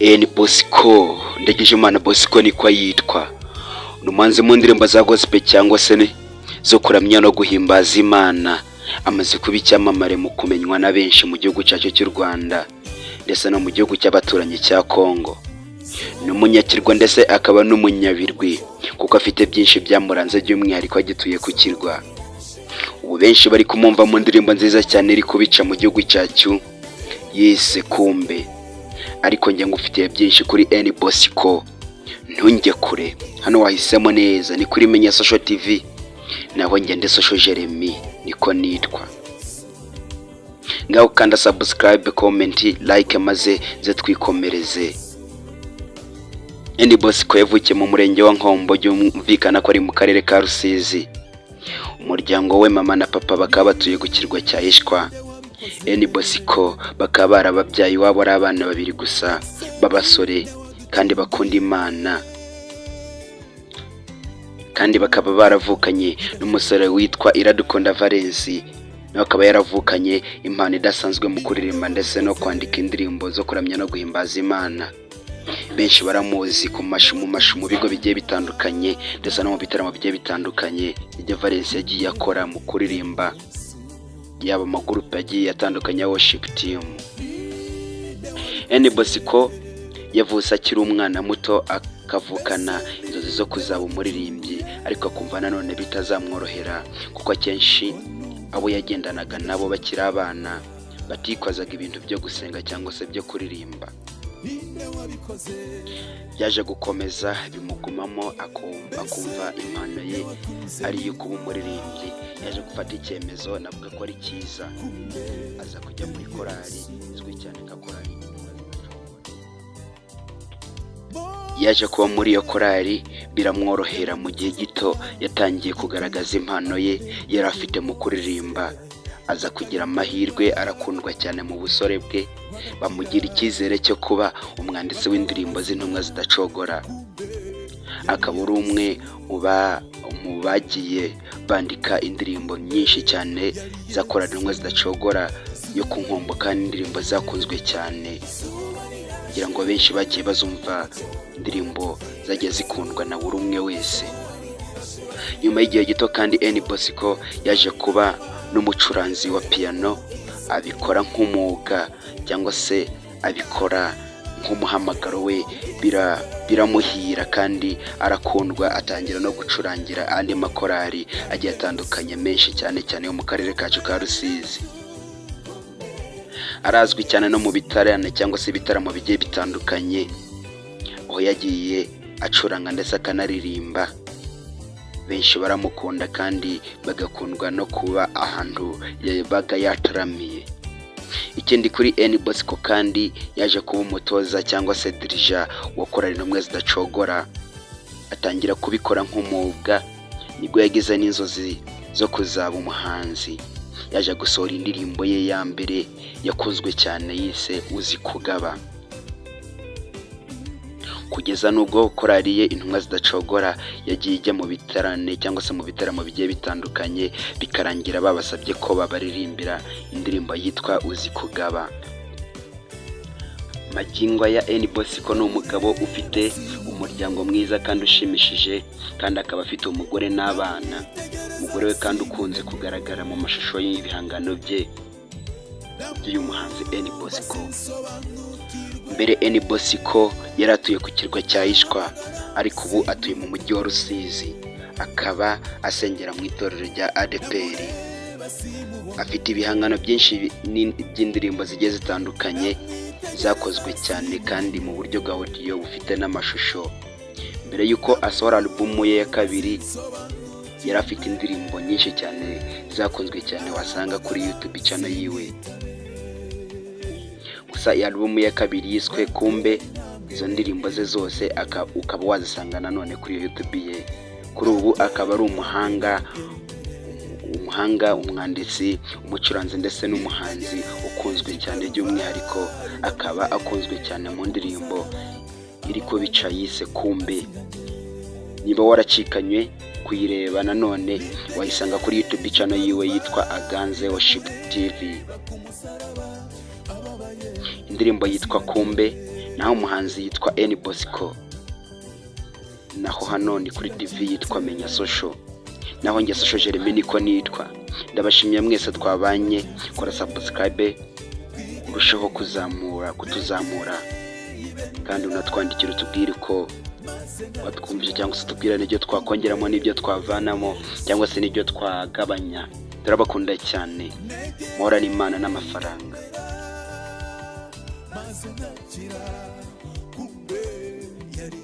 N Bosco Ndagijimana Bosco niko yitwa. Numanze mu ndirimbo za gospel cyangwa se zo kuramya no guhimbaza Imana. Amaze kuba icyamamare mu kumenywa na benshi mu gihugu cyacu cy'u Rwanda ndetse no mu gihugu cy'abaturanyi cya Kongo. N'umunyakirwa ndetse akaba n'umunyabirwi kuko afite byinshi byamuranze by'umwihariko agituye ku kirwa. Ubu benshi bari kumumva mu ndirimbo nziza cyane iri kubica mu gihugu cyacu yise Kumbe. Ariko njye ngufitiye byinshi kuri N Bosco, ntunjye kure. Hano wahisemo neza, ni kuri Menya Social TV, naho njye ndi Social Jeremy niko nitwa. Ngaho kanda subscribe, comment, like maze ze twikomereze. N Bosco yavukiye mu murenge wa Nkombo, byumvikana ko ari mu karere ka Rusizi. Umuryango we mama na papa bakaba batuye gukirwa cya Ishwa. N Bosco bakaba barababyaye wabo ari abana babiri gusa babasore kandi bakunda Imana, kandi bakaba baravukanye n'umusore witwa Iradukunda Valence, nawe akaba yaravukanye impano idasanzwe mu kuririmba ndetse no kwandika indirimbo zo kuramya no guhimbaza Imana. Benshi baramuzi ku mu bigo bigiye bitandukanye ndetse no mu bitaramo bigiye bitandukanye ibyo Valence yagiye akora mu kuririmba, yaba amagurupe yagiye atandukanye ya worship team. N Bosco yavutse akiri umwana muto, akavukana inzozi zo kuzaba umuririmbyi, ariko akumva nanone bitazamworohera kuko akenshi abo yagendanaga nabo bakiri abana batikozaga ibintu byo gusenga cyangwa se byo kuririmba. Yaje gukomeza bimugumamo, akumva impano ye ari yo kuba umuririmbyi. Yaje gufata icyemezo, navuga ko ari cyiza, aza kujya muri korali izwi cyane nka korali. Yaje kuba muri iyo korali biramworohera. Mu gihe gito yatangiye kugaragaza impano ye yari afite mu kuririmba, aza kugira amahirwe, arakundwa cyane mu busore bwe, bamugira icyizere cyo kuba umwanditsi w'indirimbo z'intumwa zidacogora. Akaba ari umwe mu bagiye bandika indirimbo nyinshi cyane zakorana intumwa zidacogora yo ku Nkombo, kandi indirimbo zakunzwe cyane kugira ngo benshi bagiye bazumva indirimbo zagiye zikundwa na buri umwe wese. Nyuma y'igihe gito kandi N Bosco yaje kuba n'umucuranzi wa piano, abikora nk'umwuga cyangwa se abikora nk'umuhamagaro we, biramuhira kandi arakundwa. Atangira no gucurangira andi makorali agiye atandukanye menshi cyane cyane yo mu karere kacu ka Rusizi. Arazwi cyane no mu bitarane cyangwa se ibitaramo bigiye bitandukanye, aho yagiye acuranga ndetse akanaririmba. Benshi baramukunda kandi bagakundwa no kuba ahantu yabaga yataramiye. Ikindi kuri N Bosco kandi yaje kuba umutoza cyangwa se dirija wa korali intumwa zidacogora, atangira kubikora nk'umwuga. Nibwo yagize n'inzozi zo kuzaba umuhanzi. Yaje gusohora indirimbo ye ya mbere yakozwe cyane yise Uzi Kugaba. Kugeza nubwo korali ye intumwa zidacogora yagiye ijya mu bitarane cyangwa se mu bitaramo bigiye bitandukanye, bikarangira babasabye ko babaririmbira indirimbo yitwa Uzi Kugaba. Magingo ya N Bosco ni umugabo ufite umuryango mwiza kandi ushimishije, kandi akaba afite umugore n'abana. Umugore we kandi ukunze kugaragara mu mashusho y'ibihangano bye by'uyu muhanzi N Bosco. Mbere N Bosco yari atuye ku kirwa cya Ishwa, ariko ubu atuye mu mujyi wa Rusizi, akaba asengera mu itorero rya ADPR. Afite ibihangano byinshi by'indirimbo zigiye zitandukanye zakozwe cyane kandi mu buryo bwa audio bufite n'amashusho. Mbere yuko asohora album ye ya kabiri, yari afite indirimbo nyinshi cyane zakozwe cyane wasanga kuri YouTube channel yiwe. Gusa iyi album ya kabiri yiswe Kumbe, izo ndirimbo ze zose ukaba wazisanga nanone kuri YouTube ye. Kuri ubu akaba ari umuhanga, umwanditsi, umucuranzi ndetse n'umuhanzi ukunzwe cyane. By'umwihariko akaba akunzwe cyane mu ndirimbo iri ko bica yise Kumbe. Niba waracikanywe kuyireba nanone wayisanga kuri YouTube channel yiwe yitwa Aganze Worship TV. indirimbo yitwa Kumbe, naho umuhanzi yitwa N Bosco, naho hano ni kuri TV yitwa Menya Social, naho njye Social Jeremy niko nitwa. Ndabashimiye mwese twabanye, kora subscribe urushaho kutuzamura kandi unatwandikira utubwire ko watwumvise cyangwa se tubwira n'ibyo twakongeramo n'ibyo twavanamo cyangwa se n'ibyo twagabanya. Turabakunda cyane, muhorane Imana n'amafaranga. Kumbe yari